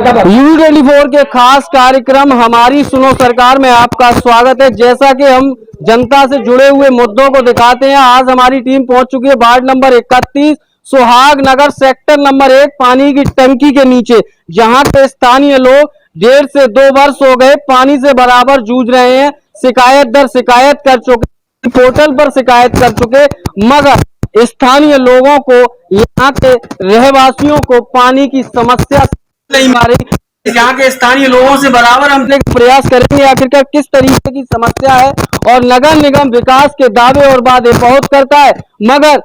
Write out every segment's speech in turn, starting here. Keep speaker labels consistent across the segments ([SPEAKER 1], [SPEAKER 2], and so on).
[SPEAKER 1] U24 के खास कार्यक्रम हमारी सुनो सरकार में आपका स्वागत है। जैसा कि हम जनता से जुड़े हुए मुद्दों को दिखाते हैं, आज हमारी टीम पहुंच चुकी है वार्ड नंबर 31 सुहाग नगर सेक्टर नंबर 1 पानी की टंकी के नीचे, जहां के स्थानीय लोग 1.5 से 2 वर्ष हो गए पानी से बराबर जूझ रहे हैं। शिकायत दर शिकायत कर चुके, पोर्टल पर शिकायत कर चुके, मगर स्थानीय लोगों को, यहाँ के रहवासियों को पानी की समस्या नहीं मारे। यहाँ के स्थानीय लोगों से बराबर हम प्रयास करेंगे आखिरकार किस तरीके की समस्या है। और नगर निगम विकास के दावे और वादे बहुत करता है, मगर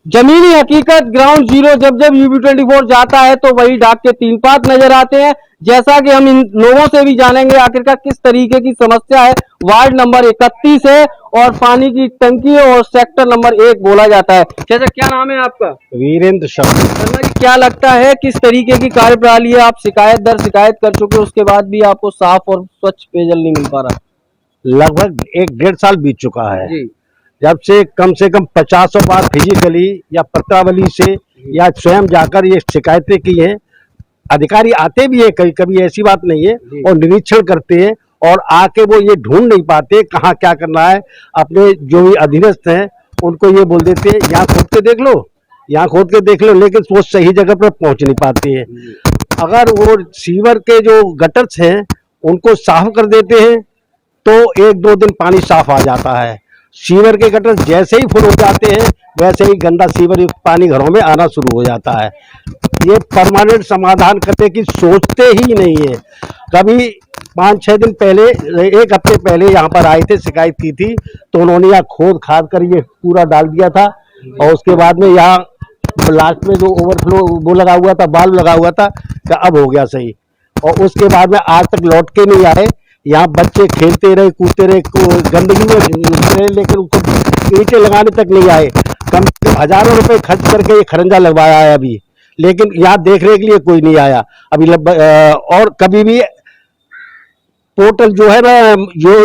[SPEAKER 1] जमीनी हकीकत ग्राउंड जीरो जब जब U24 जाता है तो वही डाक के 3 पात नजर आते हैं। जैसा कि हम इन लोगों से भी जानेंगे आखिरकार किस तरीके की समस्या है। वार्ड नंबर 31 है और पानी की टंकी है और सेक्टर नंबर 1 बोला जाता है। चाचा क्या नाम है आपका?
[SPEAKER 2] वीरेंद्र शर्मा।
[SPEAKER 1] क्या लगता है किस तरीके की कार्यप्रणाली है? आप शिकायत दर शिकायत कर चुके, उसके बाद भी आपको साफ और स्वच्छ पेयजल नहीं मिल पा रहा?
[SPEAKER 2] लगभग 1-1.5 साल बीत चुका है
[SPEAKER 1] जी।
[SPEAKER 2] जब से कम 50 बार फिजिकली या पत्रावली से या स्वयं जाकर ये शिकायतें की हैं। अधिकारी आते भी है, कभी कभी ऐसी बात नहीं है, और निरीक्षण करते हैं और आके वो ये ढूंढ नहीं पाते कहाँ क्या करना है। अपने जो भी अधीनस्थ हैं उनको ये बोल देते हैं यहाँ खोद के देख लो, यहाँ खोद के देख लो, लेकिन वो सही जगह पर पहुंच नहीं पाते हैं। अगर वो सीवर के जो गटर्स हैं उनको साफ कर देते हैं तो 1-2 दिन पानी साफ आ जाता है। सीवर के गटर जैसे ही फुल हो जाते हैं वैसे ही गंदा सीवर युक्त पानी घरों में आना शुरू हो जाता है। ये परमानेंट समाधान करने की सोचते ही नहीं है। कभी 5-6 दिन पहले, 1 हफ्ते पहले यहाँ पर आए थे, शिकायत की थी, तो उन्होंने यहाँ खोद खाद कर ये पूरा डाल दिया था। और उसके बाद में यहाँ लास्ट में जो ओवरफ्लो वो लगा हुआ था, बाल्ब लगा हुआ था, तो अब हो गया सही। और उसके बाद में आज तक लौट के नहीं आए। यहाँ बच्चे खेलते रहे, कूदते रहे, गंदगी में रहे, लेकिन उनको ईंटें लगाने तक नहीं आए। कम से कम हजारों रुपए खर्च करके ये खरंजा लगवाया है अभी, लेकिन यहाँ देखने के लिए कोई नहीं आया अभी। और कभी भी पोर्टल जो है ना,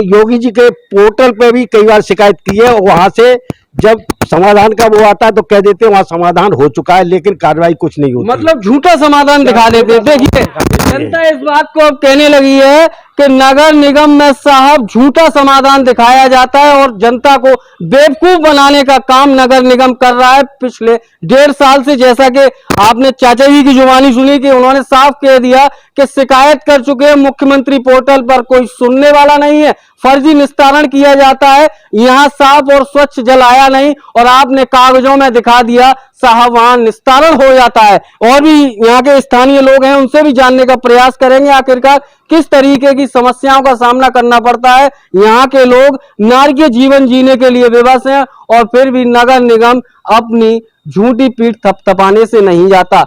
[SPEAKER 2] योगी जी के पोर्टल पे भी कई बार शिकायत की है, और वहां से जब समाधान का वो आता है तो कह देते हैं वहां समाधान हो चुका है, लेकिन कार्रवाई कुछ नहीं होती।
[SPEAKER 1] मतलब झूठा समाधान दिखा देते हैं। देखिए जनता इस बात को अब कहने लगी है कि नगर निगम में साहब झूठा समाधान दिखाया जाता है और जनता को बेवकूफ बनाने का काम नगर निगम कर रहा है पिछले 1.5 साल से। जैसा कि आपने चाचा जी की जुबानी सुनी कि उन्होंने साफ कह दिया कि शिकायत कर चुके हैं, मुख्यमंत्री पोर्टल पर कोई सुनने वाला नहीं है, फर्जी निस्तारण किया जाता है, यहाँ साफ और स्वच्छ जल आया नहीं, और आपने कागजों में दिखा दिया साहब वहां निस्तारण हो जाता है। और भी यहाँ के स्थानीय लोग हैं, उनसे भी जानने का प्रयास करेंगे आखिरकार किस तरीके की समस्याओं का सामना करना पड़ता है। यहाँ के लोग नारकीय जीवन जीने के लिए विवश हैं और फिर भी नगर निगम अपनी झूठी पीठ थपथपाने से नहीं जाता।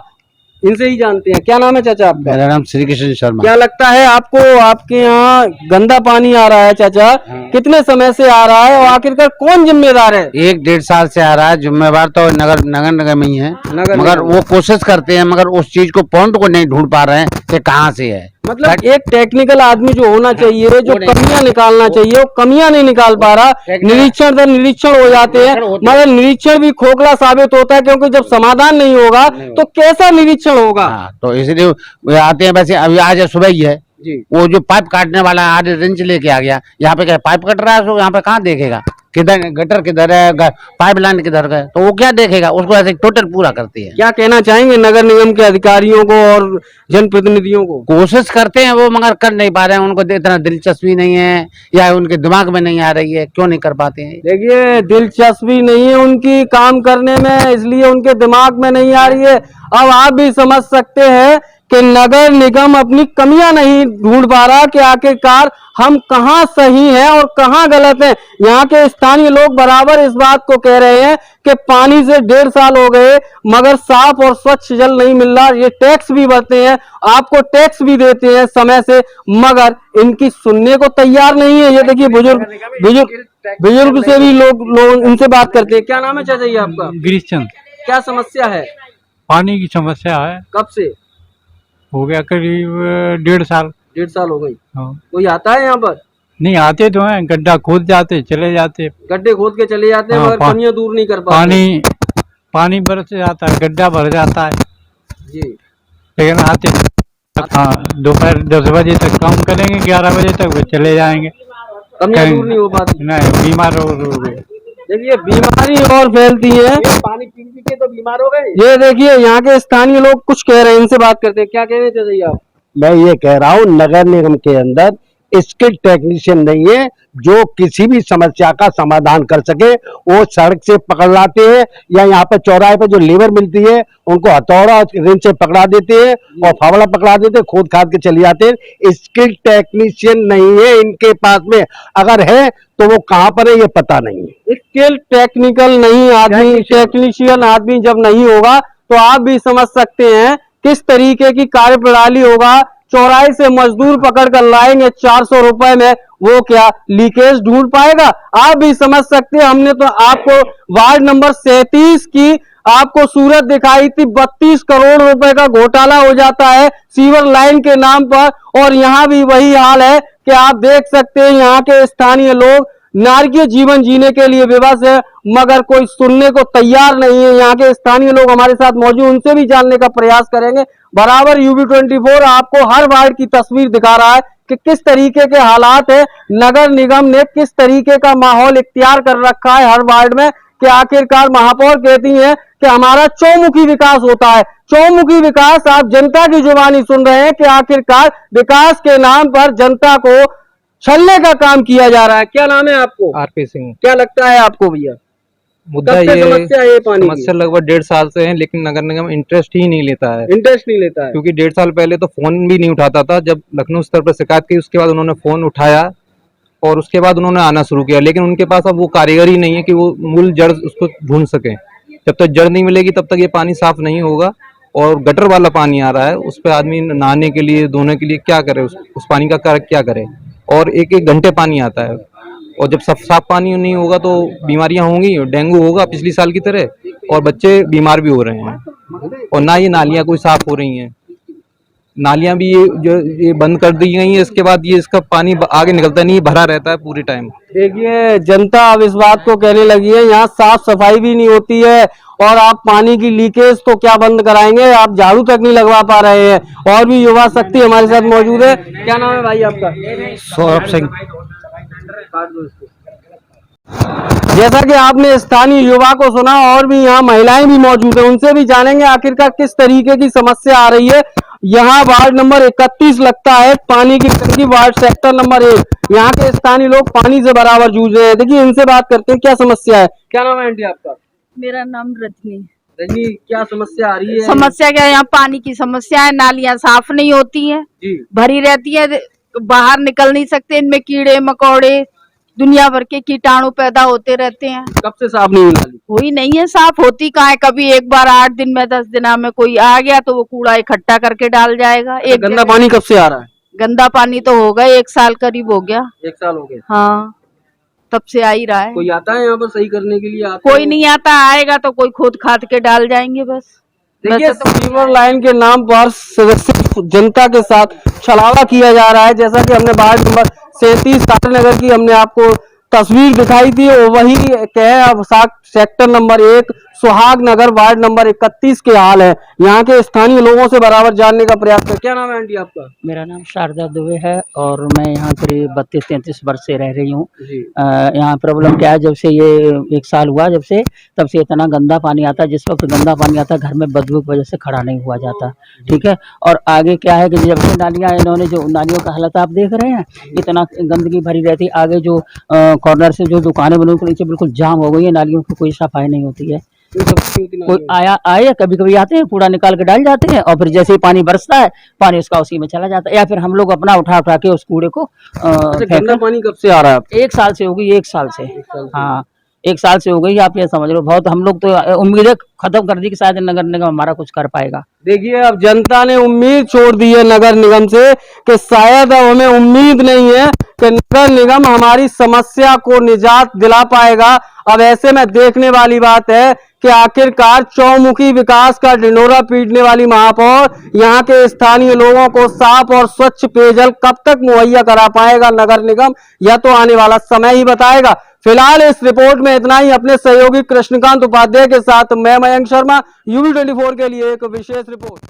[SPEAKER 1] इनसे ही जानते हैं। क्या नाम है चाचा आपका?
[SPEAKER 2] मेरा नाम श्री कृष्ण शर्मा।
[SPEAKER 1] क्या लगता है आपको, आपके यहाँ गंदा पानी आ रहा है चाचा, कितने समय से आ रहा है और आखिरकार कौन जिम्मेदार है?
[SPEAKER 3] 1-1.5 साल से आ रहा है। जिम्मेवार तो नगर निगम ही है, मगर वो कोशिश करते हैं, मगर उस चीज को पॉइंट को नहीं ढूंढ पा रहे हैं कि कहाँ से है।
[SPEAKER 1] मतलब एक टेक्निकल आदमी जो होना चाहिए, जो कमियां निकालना चाहिए, वो कमियां नहीं निकाल पा रहा। निरीक्षण दर निरीक्षण हो जाते हैं, मगर निरीक्षण भी खोखला साबित होता है, क्योंकि जब समाधान नहीं होगा तो कैसा निरीक्षण होगा।
[SPEAKER 3] तो इसलिए आते हैं। वैसे अभी आज सुबह ही है वो जो पाइप काटने वाला आज रिंच लेके आ गया। यहाँ पे क्या पाइप कट रहा है, उसको यहाँ पे कहाँ देखेगा किधर गटर किधर है, पाइप लाइन किधर है, तो वो क्या देखेगा। उसको ऐसे टोटल पूरा करती है।
[SPEAKER 1] क्या कहना चाहेंगे नगर निगम के अधिकारियों को और जनप्रतिनिधियों को?
[SPEAKER 3] कोशिश करते हैं वो, मगर कर नहीं पा रहे हैं। उनको इतना दिलचस्पी नहीं है या उनके दिमाग में नहीं आ रही है, क्यों नहीं कर पाते हैं।
[SPEAKER 1] देखिए दिलचस्पी नहीं है उनकी काम करने में, इसलिए उनके दिमाग में नहीं आ रही है। अब आप भी समझ सकते हैं कि नगर निगम अपनी कमियां नहीं ढूंढ पा रहा कि आखिरकार हम कहां सही हैं और कहां गलत हैं। यहाँ के स्थानीय लोग बराबर इस बात को कह रहे हैं कि पानी से 1.5 साल हो गए मगर साफ और स्वच्छ जल नहीं मिल रहा। ये टैक्स भी भरते हैं, आपको टैक्स भी देते हैं समय से, मगर इनकी सुनने को तैयार नहीं है। ये देखिए बुजुर्ग से भी लोग इनसे बात करते हैं। क्या नाम है चाचा जी आपका?
[SPEAKER 4] गिरीश चंद।
[SPEAKER 1] क्या समस्या है?
[SPEAKER 4] पानी की समस्या है।
[SPEAKER 1] कब से?
[SPEAKER 4] हो गया करीब 1.5 साल।
[SPEAKER 1] 1.5 साल हो गई।
[SPEAKER 4] हाँ।
[SPEAKER 1] कोई आता है यहाँ पर?
[SPEAKER 4] नहीं आते तो हैं, गड्ढा खोद जाते चले जाते।
[SPEAKER 1] गड्ढे खोद के चले जाते हैं,
[SPEAKER 4] हाँ,
[SPEAKER 1] मगर कमियां दूर नहीं कर पाते।
[SPEAKER 4] पानी बरस जाता है, गड्ढा भर जाता है
[SPEAKER 1] जी,
[SPEAKER 4] लेकिन आते हाँ, दोपहर 10 बजे तक काम करेंगे, 11 बजे तक वो चले जाएंगे।
[SPEAKER 1] कमियां दूर नहीं हो पाती।
[SPEAKER 4] नहीं, बीमार हो गए।
[SPEAKER 1] देखिए बीमारी और फैलती है।
[SPEAKER 2] पानी पी के तो बीमार हो गए।
[SPEAKER 1] ये देखिए यहाँ के स्थानीय लोग कुछ कह रहे हैं, इनसे बात करते हैं। क्या कहने चाहिए आप?
[SPEAKER 2] मैं ये कह रहा हूँ नगर निगम के अंदर स्किल्ड टेक्नीशियन नहीं है जो किसी भी समस्या का समाधान कर सके। वो सड़क से पकड़ लाते हैं या यहाँ पर चौराहे पर जो लेबर मिलती है उनको हथौड़ा और रिंच से पकड़ा देते हैं और फावड़ा पकड़ा देते हैं, खोद खाद के चले जाते हैं। स्किल्ड टेक्नीशियन नहीं है इनके पास में, अगर है तो वो कहाँ पर है ये पता नहीं है।
[SPEAKER 1] स्किल टेक्निकल नहीं आदमी, टेक्नीशियन आदमी जब नहीं होगा तो आप भी समझ सकते हैं किस तरीके की कार्य प्रणाली होगा। चौराहे से मजदूर पकड़ कर लाएंगे 400 रुपए में, वो क्या लीकेज ढूंढ पाएगा? आप भी समझ सकते हैं। हमने तो आपको वार्ड नंबर 37 की आपको सूरत दिखाई थी, 32 करोड़ रुपए का घोटाला हो जाता है सीवर लाइन के नाम पर, और यहाँ भी वही हाल है कि आप देख सकते हैं यहाँ के स्थानीय लोग नारकीय जीवन जीने के लिए विवश है, मगर कोई सुनने को तैयार नहीं है। यहाँ के स्थानीय लोग हमारे साथ मौजूद, उनसे भी जानने का प्रयास करेंगे। बराबर UB24 आपको हर वार्ड की तस्वीर दिखा रहा है कि किस तरीके के हालात है। नगर निगम ने किस तरीके का माहौल इख्तियार कर रखा है हर वार्ड में, कि आखिरकार महापौर कहती हैं कि हमारा चौमुखी विकास होता है। चौमुखी विकास आप जनता की जुबानी सुन रहे हैं कि आखिरकार विकास के नाम पर जनता को छलने का काम किया जा रहा है। क्या नाम है आपको?
[SPEAKER 5] आरपी सिंह।
[SPEAKER 1] क्या लगता है आपको भैया?
[SPEAKER 5] मुद्दा
[SPEAKER 1] कब से
[SPEAKER 5] ये
[SPEAKER 1] समस्या है ये पानी की?
[SPEAKER 5] समस्या लगभग 1.5 साल से है, लेकिन नगर निगम इंटरेस्ट ही नहीं लेता है।
[SPEAKER 1] इंटरेस्ट नहीं लेता है
[SPEAKER 5] क्योंकि 1.5 साल पहले तो फोन भी नहीं उठाता था। जब लखनऊ स्तर पर शिकायत की उसके बाद उन्होंने फोन उठाया और उसके बाद उन्होंने आना शुरू किया, लेकिन उनके पास अब वो कारीगर ही नहीं है कि वो मूल जड़ उसको ढूंढ सके। जब तक जड़ नहीं मिलेगी तब तक ये पानी साफ नहीं होगा। और गटर वाला पानी आ रहा है, उस पर आदमी नहाने के लिए, धोने के लिए क्या करे, उस पानी का क्या करे। और एक एक घंटे पानी आता है, और जब साफ पानी नहीं होगा तो बीमारियां होंगी, डेंगू होगा पिछली साल की तरह, और बच्चे बीमार भी हो रहे हैं। और ना ये नालियां कोई साफ हो रही हैं। नालियां भी ये बंद कर दी गई हैं। इसके बाद ये इसका पानी आगे निकलता नहीं, भरा रहता है पूरे टाइम।
[SPEAKER 1] देखिए जनता अब इस बात को कहने लगी है, यहाँ साफ सफाई भी नहीं होती है, और आप पानी की लीकेज तो क्या बंद कराएंगे, आप झाड़ू तक नहीं लगवा पा रहे हैं। और भी युवा शक्ति हमारे साथ मौजूद है। क्या नाम है भाई आपका?
[SPEAKER 2] सौरभ सिंह।
[SPEAKER 1] जैसा कि आपने स्थानीय युवा को सुना, और भी यहाँ महिलाएं भी मौजूद है, उनसे भी जानेंगे आखिरकार किस तरीके की समस्या आ रही है। यहाँ वार्ड नंबर 31 लगता है, पानी की टंकी, वार्ड सेक्टर नंबर 1। यहाँ के स्थानीय लोग पानी से बराबर जूझ रहे हैं। देखिए इनसे बात करते हैं, क्या समस्या है? क्या नाम है आंटी आपका?
[SPEAKER 6] मेरा नाम रजनी।
[SPEAKER 1] रजनी, क्या समस्या आ रही है?
[SPEAKER 6] समस्या क्या है? यहाँ पानी की समस्या है, नालियाँ साफ नहीं होती हैं,
[SPEAKER 1] जी।
[SPEAKER 6] भरी रहती है, बाहर निकल नहीं सकते, इनमें कीड़े मकोड़े दुनिया भर के कीटाणु पैदा होते रहते हैं।
[SPEAKER 1] कब से साफ नहीं हुई नाली?
[SPEAKER 6] हुई नहीं है, साफ होती कहाँ है? कभी एक बार 8 दिन में 10 दिन में कोई आ गया तो वो कूड़ा इकट्ठा करके डाल जाएगा। एक
[SPEAKER 1] गंदा पानी कब से आ रहा है?
[SPEAKER 6] गंदा पानी तो हो गया 1 साल करीब हो गया।
[SPEAKER 1] 1 साल हो गया।
[SPEAKER 6] हाँ, तब से आ ही रहा है।
[SPEAKER 1] कोई आता है यहाँ पर सही करने के लिए? आता
[SPEAKER 6] कोई
[SPEAKER 1] है?
[SPEAKER 6] नहीं आता, आएगा तो कोई खोद खाद के डाल जाएंगे बस।
[SPEAKER 1] देखिए सीवर लाइन के नाम पर सिर्फ जनता के साथ छलावा किया जा रहा है। जैसा कि हमने वार्ड नंबर 37 नगर की हमने आपको तस्वीर दिखाई थी, वही अब सेक्टर नंबर 1 सुहाग नगर वार्ड नंबर 31 के हाल है। यहाँ के स्थानीय लोगों से बराबर जानने का प्रयास कर। क्या नाम है आंटी आपका?
[SPEAKER 7] मेरा नाम शारदा दुबे है और मैं यहाँ करीब 32-33 वर्ष से रह रही हूँ।
[SPEAKER 1] जी।
[SPEAKER 7] यहाँ प्रॉब्लम क्या है, जब से ये 1 साल हुआ जब से, तब से इतना गंदा पानी आता है। जिस वक्त गंदा पानी आता है घर में बदबू की वजह से खड़ा नहीं हुआ जाता। ठीक है। और आगे क्या है कि जब से नालियाँ, इन्होंने जो नालियों का हालत आप देख रहे हैं, इतना गंदगी भरी रहती है। आगे जो कॉर्नर से जो दुकानें बनी उनके नीचे बिल्कुल जाम हो गई है, नालियों की कोई सफाई नहीं होती है। कोई आए कभी कभी आते हैं, कूड़ा निकाल के डाल जाते हैं, और फिर जैसे ही पानी बरसता है पानी उसका उसी में चला जाता है, या फिर हम लोग अपना उठा के उस कूड़े को
[SPEAKER 1] गंदा पानी कब से आ रहा है?
[SPEAKER 7] 1 साल से होगी, 1 साल से। हाँ, 1 साल से हो गई, आप ये समझ लो। बहुत हम लोग तो उम्मीदें खत्म कर दी कि शायद नगर निगम हमारा कुछ कर पाएगा।
[SPEAKER 1] देखिए अब जनता ने उम्मीद छोड़ दी है नगर निगम से कि शायद अब हमें उम्मीद नहीं है कि नगर निगम हमारी समस्या को निजात दिला पाएगा। अब ऐसे में देखने वाली बात है कि आखिरकार चौमुखी विकास का ढिंढोरा पीटने वाली महापौर यहाँ के स्थानीय लोगों को साफ और स्वच्छ पेयजल कब तक मुहैया करा पाएगा नगर निगम, यह तो आने वाला समय ही बताएगा। फिलहाल इस रिपोर्ट में इतना ही। अपने सहयोगी कृष्णकांत उपाध्याय के साथ मैं मयंक शर्मा, UB24 के लिए एक विशेष रिपोर्ट।